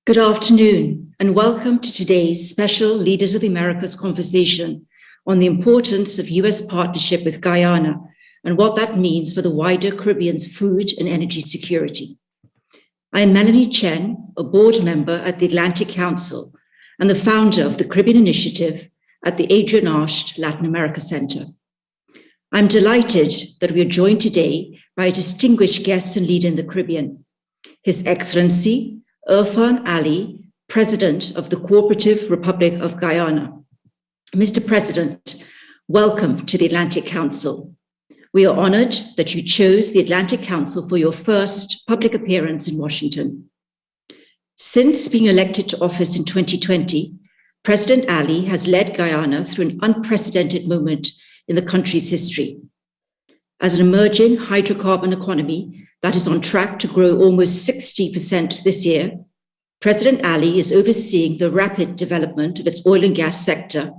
Good afternoon, and welcome to today's special Leaders of the Americas conversation on the importance of US partnership with Guyana and what that means for the wider Caribbean's food and energy security. I am Melanie Chen, a board member at the Atlantic Council and the founder of the Caribbean Initiative at the Adrian Arsht Latin America Center. I'm delighted that we are joined today by a distinguished guest and leader in the Caribbean, His Excellency Irfaan Ali, President of the Co-operative Republic of Guyana. Mr. President, welcome to the Atlantic Council. We are honored that you chose the Atlantic Council for your first public appearance in Washington. Since being elected to office in 2020, President Ali has led Guyana through an unprecedented moment in the country's history. As an emerging hydrocarbon economy that is on track to grow almost 60% this year, President Ali is overseeing the rapid development of its oil and gas sector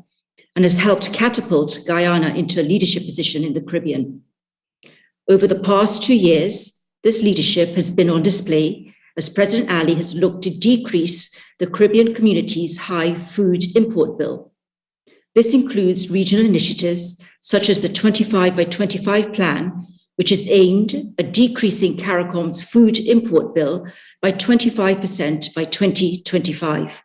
and has helped catapult Guyana into a leadership position in the Caribbean. Over the past 2 years, this leadership has been on display as President Ali has looked to decrease the Caribbean community's high food import bill. This includes regional initiatives such as the 25 by 25 plan, which is aimed at decreasing CARICOM's food import bill by 25% by 2025.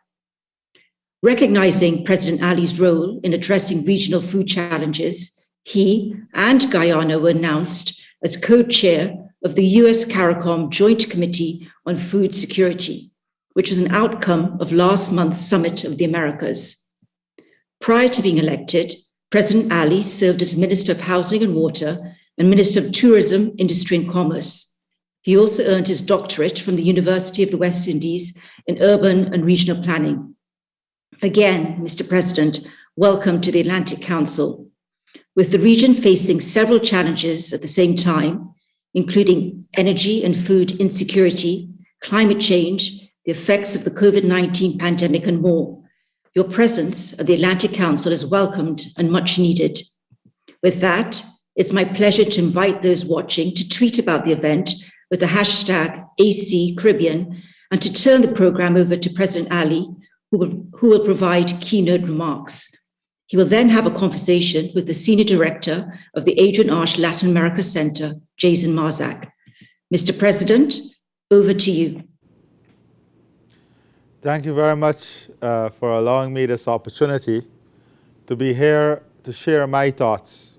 Recognizing President Ali's role in addressing regional food challenges, he and Guyana were announced as co-chair of the US CARICOM Joint Committee on Food Security, which was an outcome of last month's Summit of the Americas. Prior to being elected, President Ali served as Minister of Housing and Water and Minister of Tourism, Industry and Commerce. He also earned his doctorate from the University of the West Indies in Urban and Regional Planning. Again, Mr. President, welcome to the Atlantic Council. With the region facing several challenges at the same time, including energy and food insecurity, climate change, the effects of the COVID-19 pandemic, and more, your presence at the Atlantic Council is welcomed and much needed. With that, it's my pleasure to invite those watching to tweet about the event with the hashtag #ACCaribbean and to turn the program over to President Ali, who will provide keynote remarks. He will then have a conversation with the Senior Director of the Adrian Arsht Latin America Center, Jason Marzak. Mr. President, over to you. Thank you very much for allowing me this opportunity to be here to share my thoughts,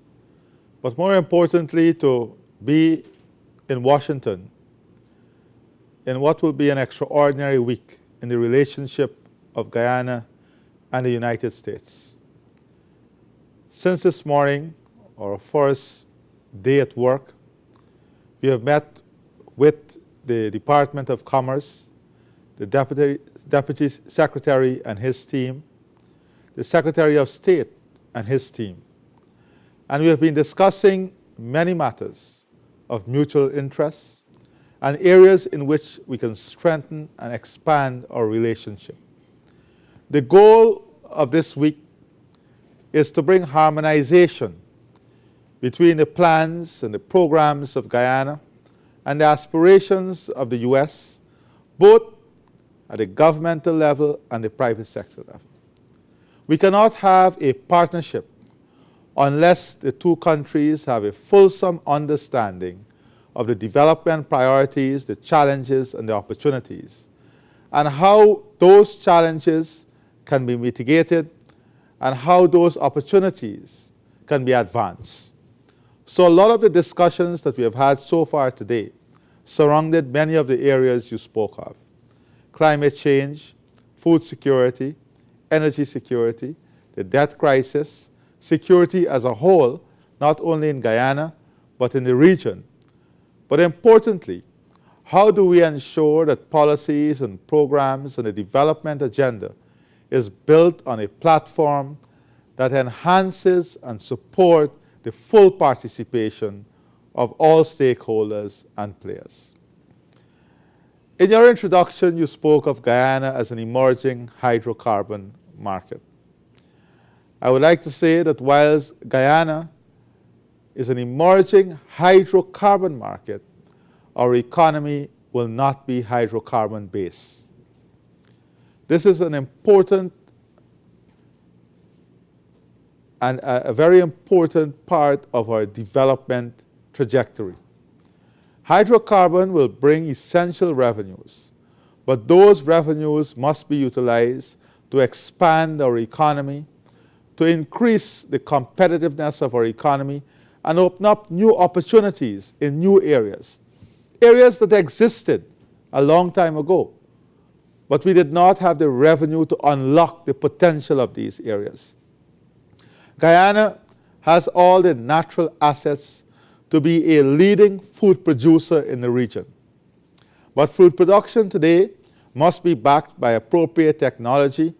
but more importantly, to be in Washington in what will be an extraordinary week in the relationship of Guyana and the United States. Since this morning, our first day at work, we have met with the Department of Commerce, the Deputy Secretary and his team, the Secretary of State and his team. And we have been discussing many matters of mutual interest and areas in which we can strengthen and expand our relationship. The goal of this week is to bring harmonization between the plans and the programs of Guyana and the aspirations of the US, both at the governmental level and the private sector level. We cannot have a partnership unless the two countries have a fulsome understanding of the development priorities, the challenges, and the opportunities, and how those challenges can be mitigated and how those opportunities can be advanced. So a lot of the discussions that we have had so far today surrounded many of the areas you spoke of: climate change, food security, energy security, the debt crisis, security as a whole, not only in Guyana, but in the region. But importantly, how do we ensure that policies and programs and the development agenda is built on a platform that enhances and supports the full participation of all stakeholders and players? In your introduction, you spoke of Guyana as an emerging hydrocarbon market. I would like to say that whilst Guyana is an emerging hydrocarbon market, our economy will not be hydrocarbon based. This is an important and a very important part of our development trajectory. Hydrocarbon will bring essential revenues, but those revenues must be utilized to expand our economy, to increase the competitiveness of our economy, and open up new opportunities in new areas, areas that existed a long time ago, but we did not have the revenue to unlock the potential of these areas. Guyana has all the natural assets to be a leading food producer in the region. But food production today must be backed by appropriate technology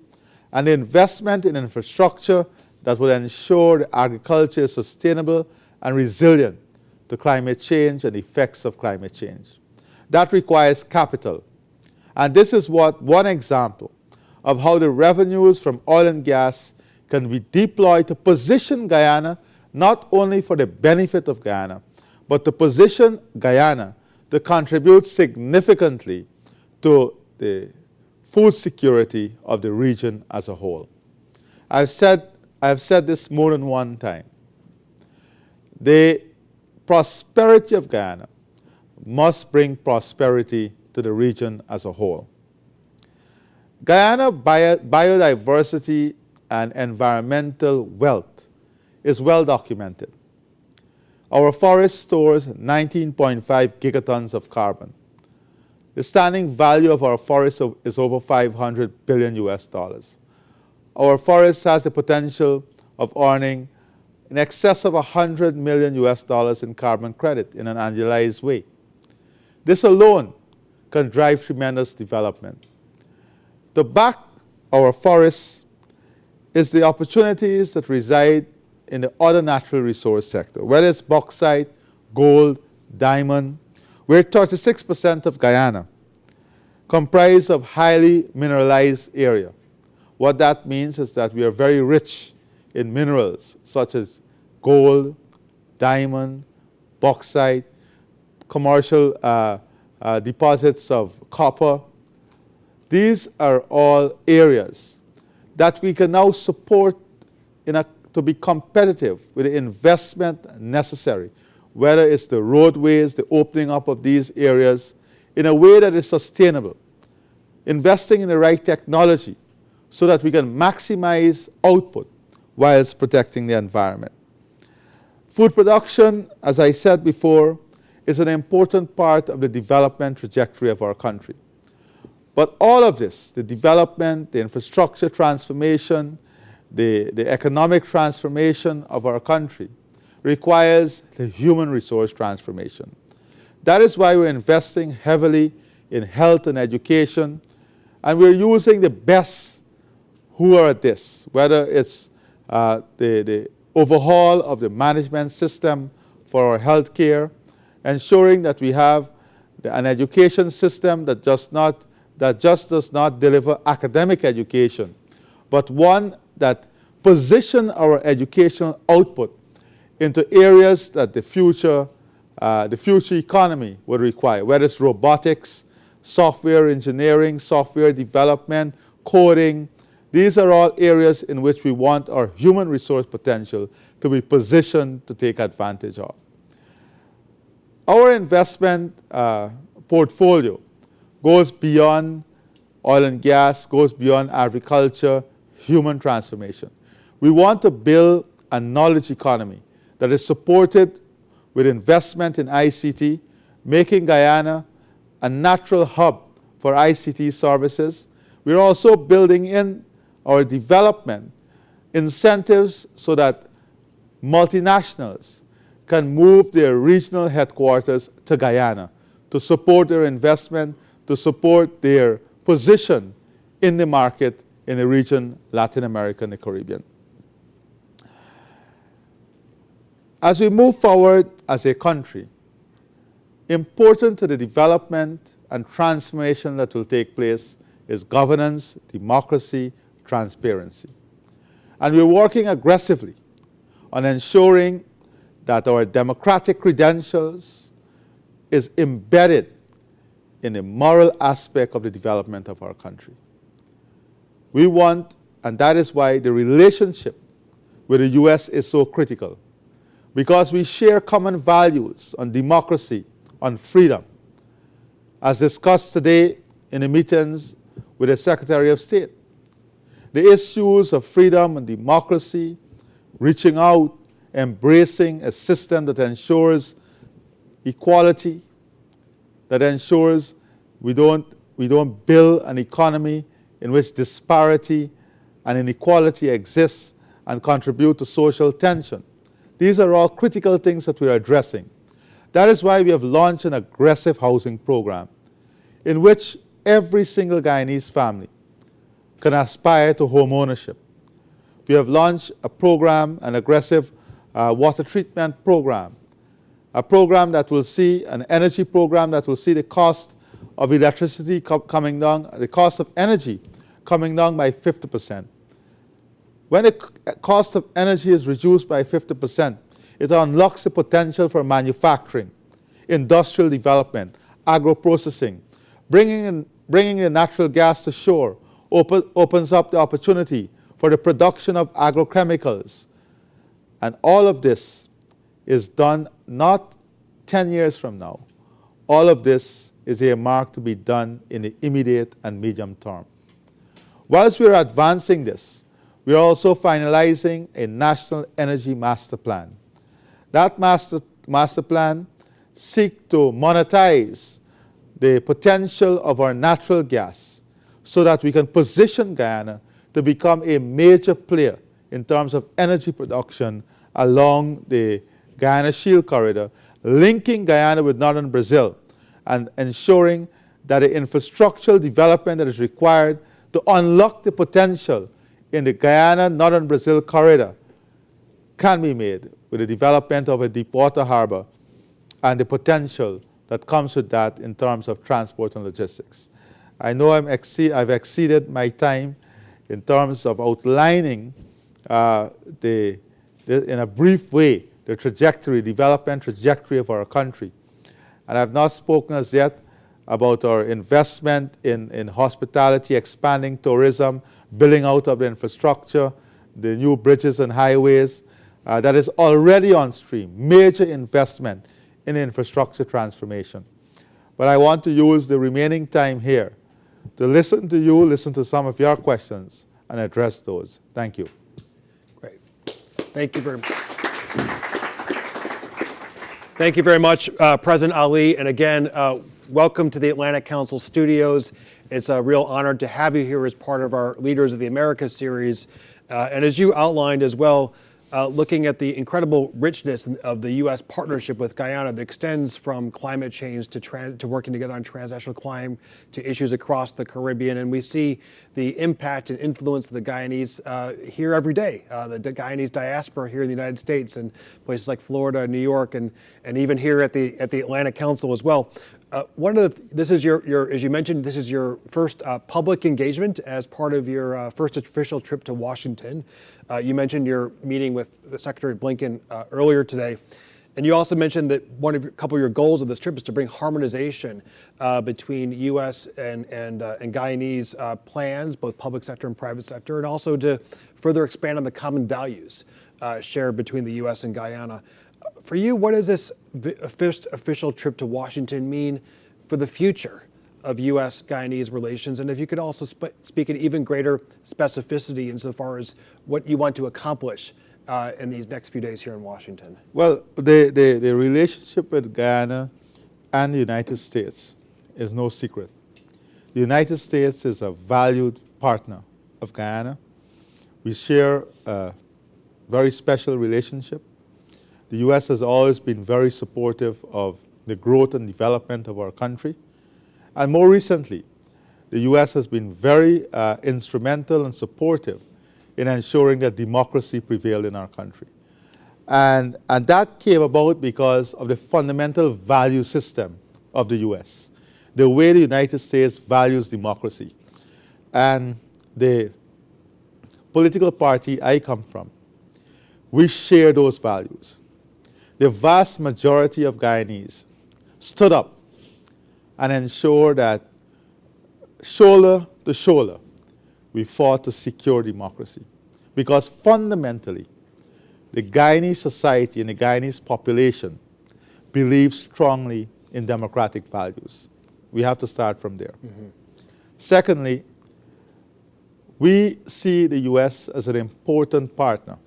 and investment in infrastructure that will ensure that agriculture is sustainable and resilient to climate change and the effects of climate change. That requires capital. And this is one example of how the revenues from oil and gas can be deployed to position Guyana not only for the benefit of Guyana, but to position Guyana to contribute significantly to the food security of the region as a whole. I've said this more than one time. The prosperity of Guyana must bring prosperity to the region as a whole. Guyana biodiversity and environmental wealth is well documented. Our forest stores 19.5 gigatons of carbon. The standing value of our forest is over $500 billion US. Our forest has the potential of earning in excess of $100 million US in carbon credit in an annualized way. This alone can drive tremendous development. To back our forests is the opportunities that reside in the other natural resource sector, whether it's bauxite, gold, diamond. We're 36% of Guyana, comprised of highly mineralized area. What that means is that we are very rich in minerals such as gold, diamond, bauxite, commercial deposits of copper. These are all areas that we can now support to be competitive with the investment necessary, whether it's the roadways, the opening up of these areas in a way that is sustainable, investing in the right technology so that we can maximize output whilst protecting the environment. Food production, as I said before, is an important part of the development trajectory of our country. But all of this, the development, the infrastructure transformation, the economic transformation of our country requires the human resource transformation. That is why we're investing heavily in health and education, and we're using the best who are at this, whether it's the overhaul of the management system for our health care, ensuring that we have an education system that just does not deliver academic education, but one that position our educational output into areas that the future economy would require, whether it's robotics, software engineering, software development, coding. These are all areas in which we want our human resource potential to be positioned to take advantage of. Our investment portfolio goes beyond oil and gas, goes beyond agriculture, human transformation. We want to build a knowledge economy that is supported with investment in ICT, making Guyana a natural hub for ICT services. We're also building in our development incentives so that multinationals can move their regional headquarters to Guyana to support their investment, to support their position in the market in the region, Latin America and the Caribbean. As we move forward as a country, important to the development and transformation that will take place is governance, democracy, transparency. And we're working aggressively on ensuring that our democratic credentials is embedded in the moral aspect of the development of our country. We want, and that is why the relationship with the US is so critical, because we share common values on democracy, on freedom. As discussed today in the meetings with the Secretary of State, the issues of freedom and democracy, reaching out, embracing a system that ensures equality, that ensures we don't build an economy in which disparity and inequality exists and contribute to social tension. These are all critical things that we are addressing. That is why we have launched an aggressive housing program in which every single Guyanese family can aspire to home ownership. We have launched a program, an aggressive water treatment program, a program that will see, an energy program that will see the cost of electricity coming down, the cost of energy coming down by 50%. When the cost of energy is reduced by 50%, it unlocks the potential for manufacturing, industrial development, agro-processing. Bringing the natural gas to shore opens up the opportunity for the production of agrochemicals. And all of this is done not 10 years from now. All of this is earmarked to be done in the immediate and medium term. Whilst we are advancing this, we are also finalizing a national energy master plan. That master plan seeks to monetize the potential of our natural gas so that we can position Guyana to become a major player in terms of energy production along the Guyana Shield Corridor, linking Guyana with northern Brazil and ensuring that the infrastructural development that is required to unlock the potential in the Guyana northern Brazil corridor can be made with the development of a deepwater harbor and the potential that comes with that in terms of transport and logistics. I know I've exceeded my time in terms of outlining in a brief way the development trajectory of our country. And I've not spoken as yet about our investment in hospitality, expanding tourism, building out of the infrastructure, the new bridges and highways that is already on stream, major investment in infrastructure transformation. But I want to use the remaining time here to listen to you, listen to some of your questions, and address those. Thank you. Great. Thank you very much. Thank you very much, President Ali. And again, welcome to the Atlantic Council studios. It's a real honor to have you here as part of our Leaders of the Americas series. And as you outlined as well, looking at the incredible richness of the U.S. partnership with Guyana that extends from climate change to working together on transnational crime to issues across the Caribbean. And we see the impact and influence of the Guyanese here every day, the Guyanese diaspora here in the United States and places like Florida, New York, and even here at the Atlantic Council as well. This is your, as you mentioned, this is your first public engagement as part of your first official trip to Washington. You mentioned your meeting with the Secretary Blinken earlier today, and you also mentioned that a couple of your goals of this trip is to bring harmonization between U.S. and Guyanese plans, both public sector and private sector, and also to further expand on the common values shared between the U.S. and Guyana. For you, what does this first official trip to Washington mean for the future of U.S.-Guyanese relations? And if you could also speak in even greater specificity insofar as what you want to accomplish in these next few days here in Washington. Well, the relationship with Guyana and the United States is no secret. The United States is a valued partner of Guyana. We share a very special relationship. The U.S. has always been very supportive of the growth and development of our country. And more recently, the U.S. has been very instrumental and supportive in ensuring that democracy prevailed in our country. And that came about because of the fundamental value system of the U.S., the way the United States values democracy. And the political party I come from, we share those values. The vast majority of Guyanese stood up and ensured that shoulder to shoulder, we fought to secure democracy. Because fundamentally, the Guyanese society and the Guyanese population believes strongly in democratic values. We have to start from there. Secondly, we see the US as an important partner.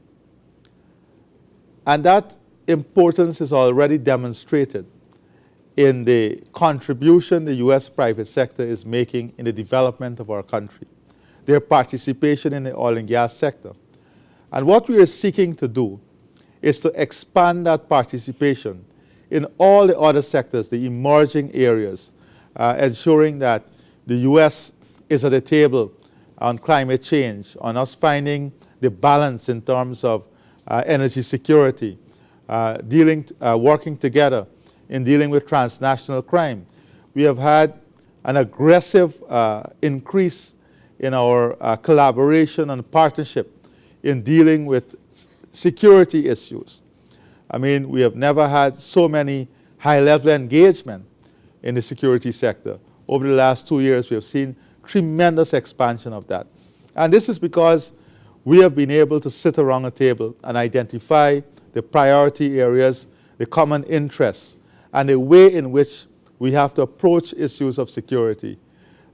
And that importance is already demonstrated in the contribution the US private sector is making in the development of our country, their participation in the oil and gas sector. And what we are seeking to do is to expand that participation in all the other sectors, the emerging areas, ensuring that the US is at the table on climate change, on us finding the balance in terms of energy security, working together in dealing with transnational crime. We have had an aggressive increase in our collaboration and partnership in dealing with security issues. I mean, we have never had so many high-level engagement in the security sector. Over the last 2 years, we have seen tremendous expansion of that. And this is because we have been able to sit around a table and identify the priority areas, the common interests, and the way in which we have to approach issues of security.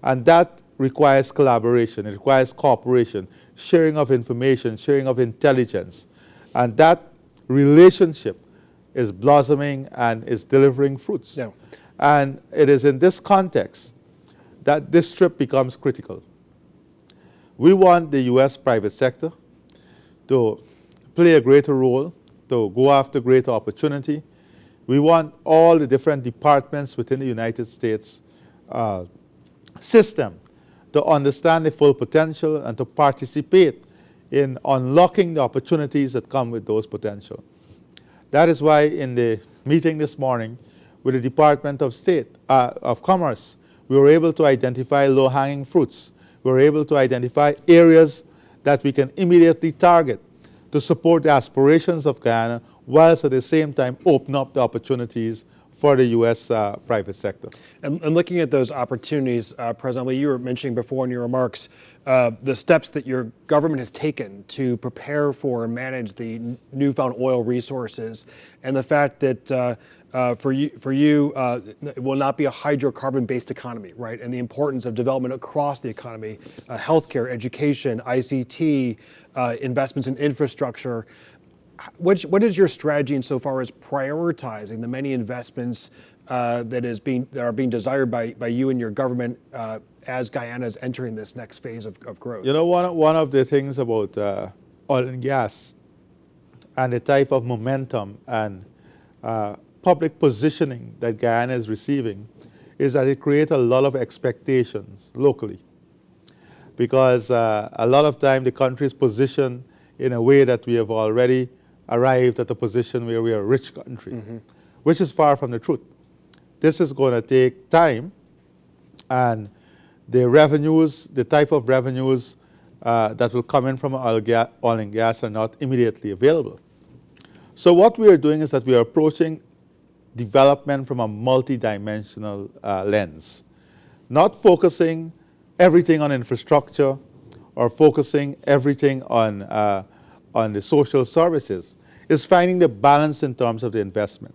And that requires collaboration, it requires cooperation, sharing of information, sharing of intelligence. And that relationship is blossoming and is delivering fruits. Yeah. And it is in this context that this trip becomes critical. We want the US private sector to play a greater role, to go after greater opportunity. We want all the different departments within the United States system to understand the full potential and to participate in unlocking the opportunities that come with those potential. That is why in the meeting this morning with the Department of Commerce, we were able to identify low-hanging fruits. We were able to identify areas that we can immediately target to support the aspirations of Guyana, whilst at the same time open up the opportunities for the U.S. Private sector. And looking at those opportunities, President Ali, you were mentioning before in your remarks the steps that your government has taken to prepare for and manage the newfound oil resources, and the fact that for you, it will not be a hydrocarbon-based economy, right? And the importance of development across the economy, healthcare, education, ICT, investments in infrastructure. What is your strategy insofar as prioritizing the many investments that are being desired by you and your government as Guyana is entering this next phase of growth? You know, one of the things about oil and gas and the type of momentum and public positioning that Guyana is receiving is that it creates a lot of expectations locally. Because a lot of time the country is positioned in a way that we have already arrived at a position where we are a rich country, which is far from the truth. This is going to take time, and the revenues, the type of revenues that will come in from oil and gas are not immediately available. So what we are doing is that we are approaching development from a multidimensional lens, not focusing everything on infrastructure or focusing everything on the social services. Is finding the balance in terms of the investment.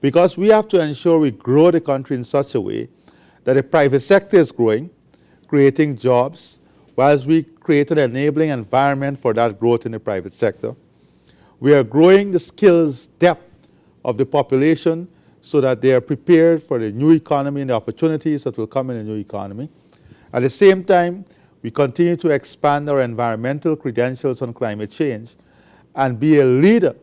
Because we have to ensure we grow the country in such a way that the private sector is growing, creating jobs, whilst we create an enabling environment for that growth in the private sector. We are growing the skills depth of the population so that they are prepared for the new economy and the opportunities that will come in the new economy. At the same time, we continue to expand our environmental credentials on climate change and be a leader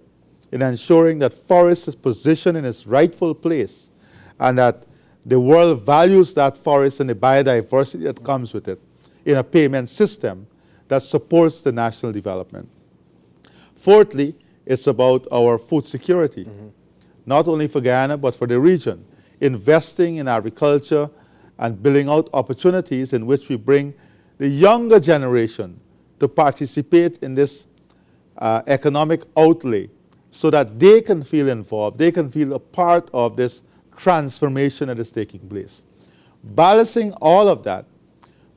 in ensuring that forest is positioned in its rightful place and that the world values that forest and the biodiversity that comes with it in a payment system that supports the national development. Fourthly, it's about our food security, not only for Guyana but for the region, investing in agriculture and building out opportunities in which we bring the younger generation to participate in this economic outlay so that they can feel involved, they can feel a part of this transformation that is taking place. Balancing all of that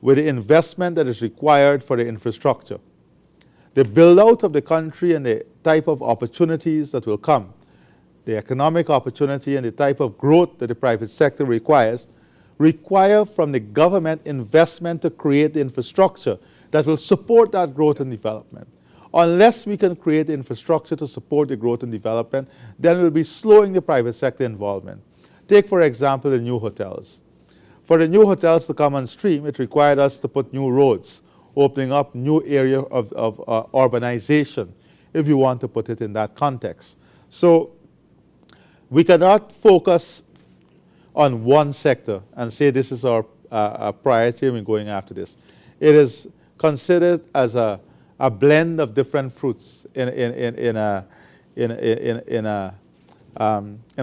with the investment that is required for the infrastructure. The build-out of the country and the type of opportunities that will come, the economic opportunity and the type of growth that the private sector require from the government investment to create the infrastructure that will support that growth and development. Unless we can create the infrastructure to support the growth and development, then we'll be slowing the private sector involvement. Take, for example, the new hotels. For the new hotels to come on stream, it required us to put new roads, opening up new area of urbanization, if you want to put it in that context. So we cannot focus on one sector and say this is our priority and we're going after this. It is considered as a blend of different fruits in a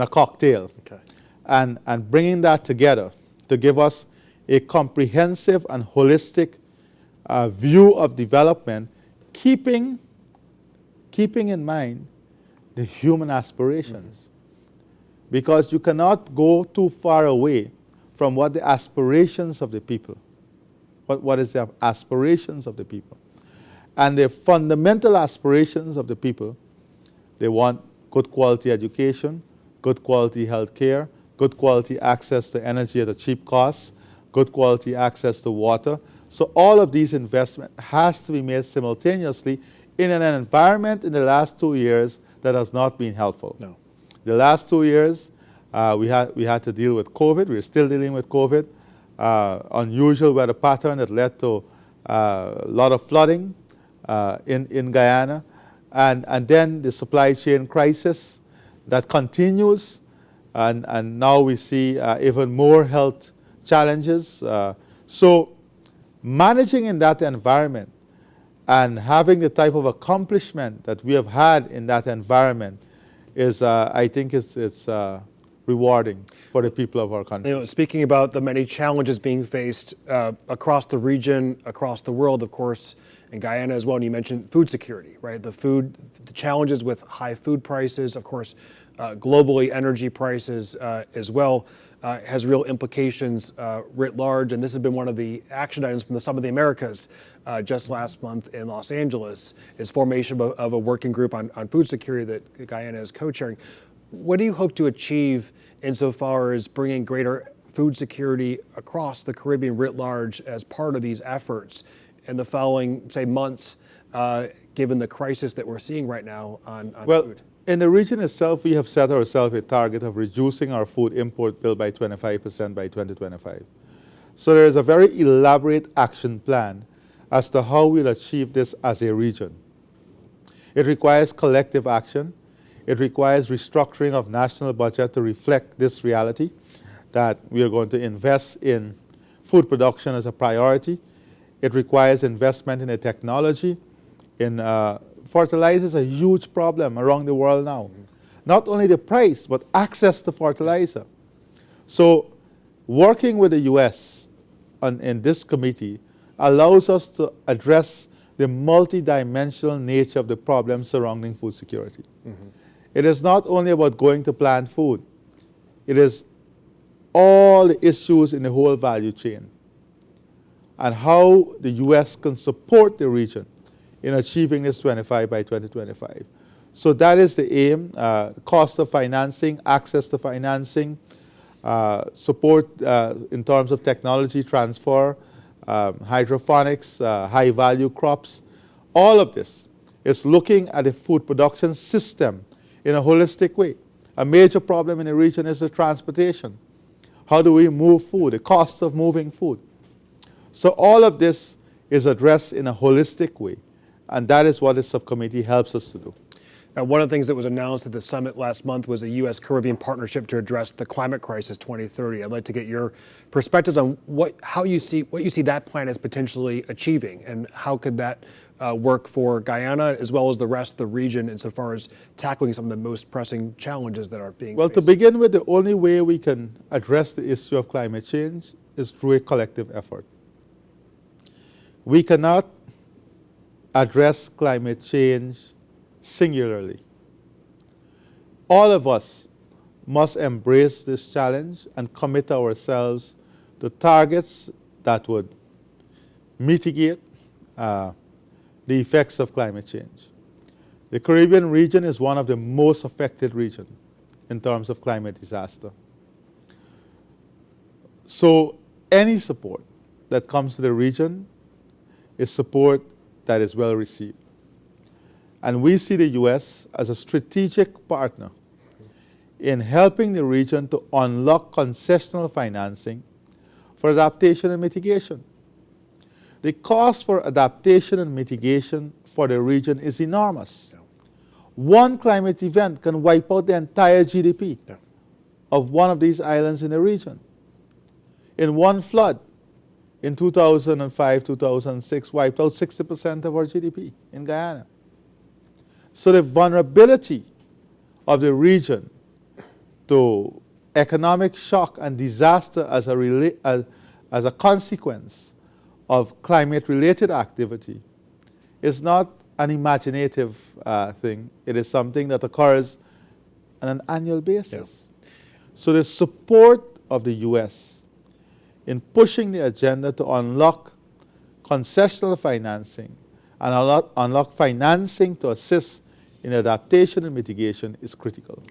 cocktail. Okay. And bringing that together to give us a comprehensive and holistic view of development, keeping in mind the human aspirations. Because you cannot go too far away from what the aspirations of the people, what is the aspirations of the people. And the fundamental aspirations of the people, they want good quality education, good quality health care, good quality access to energy at a cheap cost, good quality access to water. So all of these investment has to be made simultaneously in an environment in the last 2 years that has not been helpful. No. The last 2 years, we had to deal with COVID. We're still dealing with COVID. Unusual weather pattern that led to a lot of flooding in Guyana. And then the supply chain crisis that continues. And now we see even more health challenges. So managing in that environment and having the type of accomplishment that we have had in that environment is, I think, it's rewarding for the people of our country. You know, speaking about the many challenges being faced across the region, across the world, of course, in Guyana as well, and you mentioned food security, right? The challenges with high food prices, of course, globally energy prices as well, has real implications writ large. And this has been one of the action items from the Summit of the Americas just last month in Los Angeles, is formation of a working group on food security that Guyana is co-chairing. What do you hope to achieve insofar as bringing greater food security across the Caribbean writ large as part of these efforts in the following, say, months, given the crisis that we're seeing right now on food? In the region itself, we have set ourselves a target of reducing our food import bill by 25% by 2025. So there is a very elaborate action plan as to how we'll achieve this as a region. It requires collective action. It requires restructuring of national budget to reflect this reality, that we are going to invest in food production as a priority. It requires investment in the technology. Fertilizer is a huge problem around the world now. Not only the price, but access to fertilizer. So working with the US in this committee allows us to address the multidimensional nature of the problems surrounding food security. It is not only about going to plant food. It is all the issues in the whole value chain and how the US can support the region in achieving this 25 by 2025. So that is the aim, cost of financing, access to financing, support in terms of technology transfer, hydroponics, high-value crops. All of this is looking at the food production system in a holistic way. A major problem in the region is the transportation. How do we move food, the cost of moving food? So all of this is addressed in a holistic way. And that is what this subcommittee helps us to do. Now, one of the things that was announced at the summit last month was a U.S.-Caribbean partnership to address the climate crisis 2030. I'd like to get your perspectives on what you see that plan as potentially achieving, and how could that work for Guyana as well as the rest of the region insofar as tackling some of the most pressing challenges that are being faced. To begin with, the only way we can address the issue of climate change is through a collective effort. We cannot address climate change singularly. All of us must embrace this challenge and commit ourselves to targets that would mitigate the effects of climate change. The Caribbean region is one of the most affected regions in terms of climate disaster. So any support that comes to the region is support that is well received. And we see the U.S. as a strategic partner in helping the region to unlock concessional financing for adaptation and mitigation. The cost for adaptation and mitigation for the region is enormous. Yeah. One climate event can wipe out the entire GDP Yeah. of one of these islands in the region. In one flood in 2005, 2006, wiped out 60% of our GDP in Guyana. So the vulnerability of the region to economic shock and disaster as a consequence of climate-related activity is not an imaginative thing. It is something that occurs on an annual basis. Yeah. So the support of the U.S. in pushing the agenda to unlock concessional financing and unlock financing to assist in adaptation and mitigation is critical.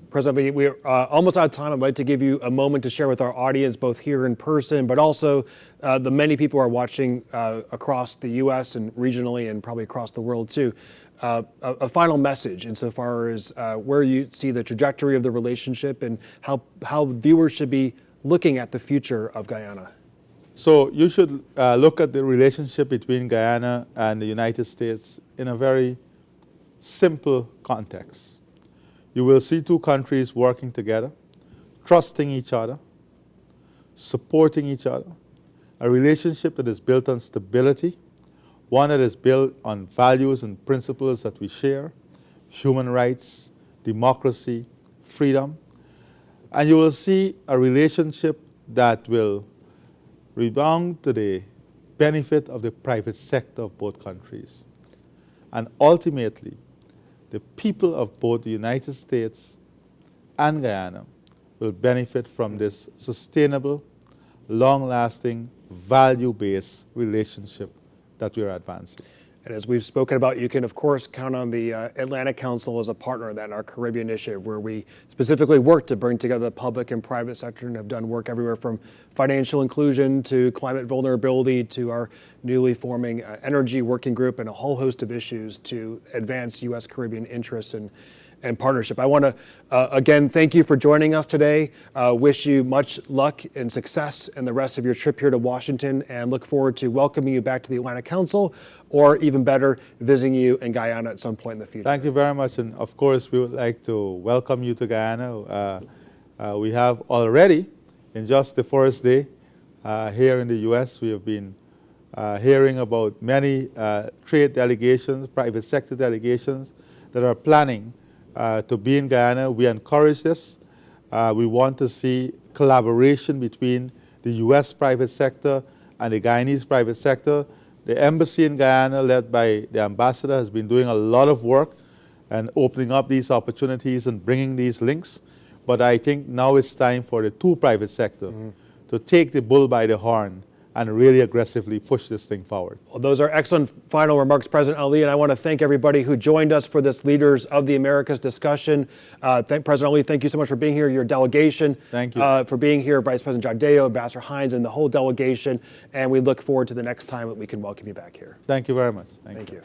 President Lee, we're almost out of time. I'd like to give you a moment to share with our audience, both here in person, but also the many people who are watching across the U.S. and regionally and probably across the world too, a final message insofar as where you see the trajectory of the relationship and how viewers should be looking at the future of Guyana. So you should look at the relationship between Guyana and the United States in a very simple context. You will see two countries working together, trusting each other, supporting each other, a relationship that is built on stability, one that is built on values and principles that we share, human rights, democracy, freedom. And you will see a relationship that will rebound to the benefit of the private sector of both countries. And ultimately, the people of both the United States and Guyana will benefit from this sustainable, long-lasting, value-based relationship that we are advancing. And as we've spoken about, you can, of course, count on the Atlantic Council as a partner in that, in our Caribbean initiative, where we specifically work to bring together the public and private sector and have done work everywhere from financial inclusion to climate vulnerability to our newly forming energy working group and a whole host of issues to advance U.S. Caribbean interests and partnership. I want to, again, thank you for joining us today. Wish you much luck and success in the rest of your trip here to Washington and look forward to welcoming you back to the Atlantic Council or even better, visiting you in Guyana at some point in the future. Thank you very much. And of course, we would like to welcome you to Guyana. We have already, in just the first day here in the U.S., we have been hearing about many trade delegations, private sector delegations that are planning to be in Guyana. We encourage this. We want to see collaboration between the U.S. private sector and the Guyanese private sector. The embassy in Guyana, led by the ambassador, has been doing a lot of work and opening up these opportunities and bringing these links. But I think now it's time for the two private sector to take the bull by the horn and really aggressively push this thing forward. Well, those are excellent final remarks, President Ali, and I want to thank everybody who joined us for this Leaders of the Americas discussion. President Ali, thank you so much for being here, your delegation. Thank you. For being here, Vice President Jardeo, Ambassador Hines, and the whole delegation, and we look forward to the next time that we can welcome you back here. Thank you very much. Thank you.